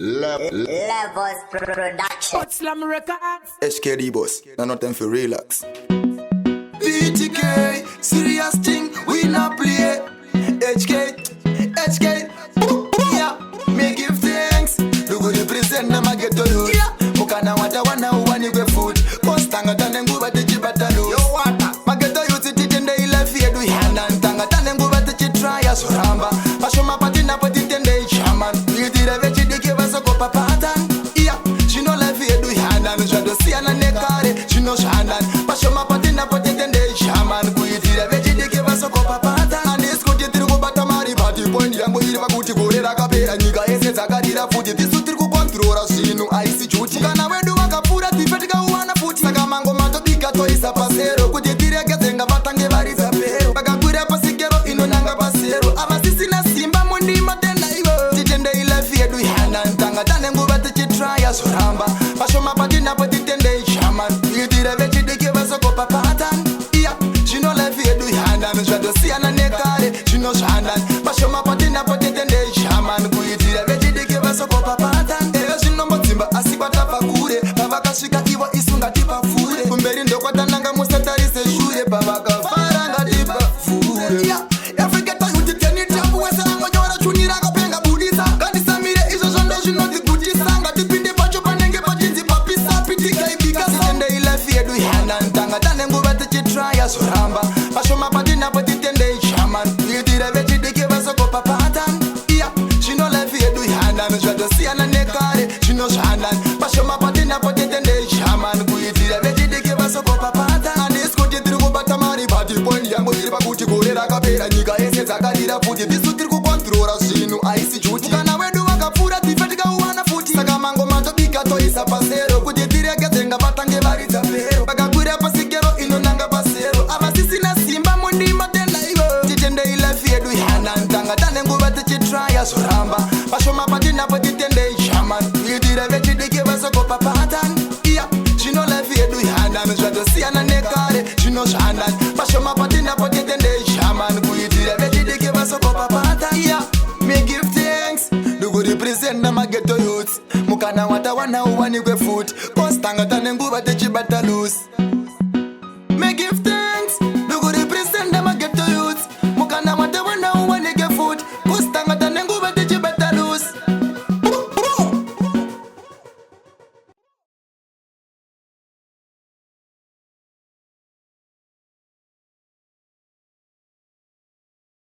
Levels Production. Slam Records. HKD boss, now not time for relax. BTK, serious thing, we not play. HK, yeah, me give thanks. Look who represent na mageto youth. Mukana wata wana uwani kwe food. Konstanga tane nguba techi batalu. Yo wata, mageto youth titende ila fiedu yana. Ntanga tane nguba techi try suramba. Pasho mapati na pati tende chaman. Yutire vechi dike vasoko papatan. Yeah, she no la fiedu yana. Nujado siya na nekare, she no shanan. Pasho mapati na pati tende chaman. Kuyutire vechi dike vasoko papatan. Anesko titiri kubata mari pati point yangu ili makuti kurera kapera. Nika ese zakadira futi tisutiri kukontrora sinu aisi chuti. Kana wedu wakapura tifetika uwana futi. Saka mango mato bika toisa pasero. Kutitire kezenga vatange variza pero. Baka kure pasikero ino nanga pasero. Ama sisi na simba mundi matenda iwo. Titende ila fiedu yana ntanga tane nguba tichi try suramba. Pasho mapati na pati tende shaman. Yutire vechi dike vasoko papatan. Yeah, shino la fiedu yana. Nujado siya na nekare, shino shanan. Pasho mapati na pati tende shaman. Kuyutire vechi dike vasoko papatan. Eyo shino motimba asibata pakure. Baba kashika iwa isunga tipa fure. Kumberi ndo kwa tananga musatarise shure. Baba kafaranga tipa fure. Yeah, Afrika yuti teni tabu wesa ngonyora chunira kapenga budisa. Kanisa mire izo zondo shino tikutisa. Ngati pinde pacho panenge pachinzi papisa. Pitika ibika sitende ila fiedu yana. Ntanga tane nguba tichi try suramba. Pasho mapati na pati tende shaman. Yutire vechi dike vasoko papatan. Yeah, shino la fiedu yana. Nujado siya na nekare, shino shanan. Pasho mapati na pati tende shaman. Kuyitire vechi dike vasoko papatan. Anesko titiri kubata mari pati point yangu ili pakuti kurera kapera. Nika ese zakadira futi tisutiri kukontrora sinu aisi chuti. Kana wedu wakapura tifetika uwana futi. Saka mango mato bika toisa pasero. Kutitire kezenga vatange variza pero. Baka kure pasikero ino nanga pasero. Ama sisi na simba mundi matenda iwo. Titende ila fiedu yana ntanga tane nguba tichi try suramba. Pasho mapati na pati tende shaman. Yutire vechi dike vasoko papatan. Yeah, shino la fiedu yana. Nujado siya na nekare, shino shanan. Pasho mapati na pati tende shaman. Kuyutire vechi dike vasoko papatan. Yeah, me give thanks. Lugu represent na mageto youth. Mukana wata wana uwani kwe foot. Konstanga tane nguba techi batalus.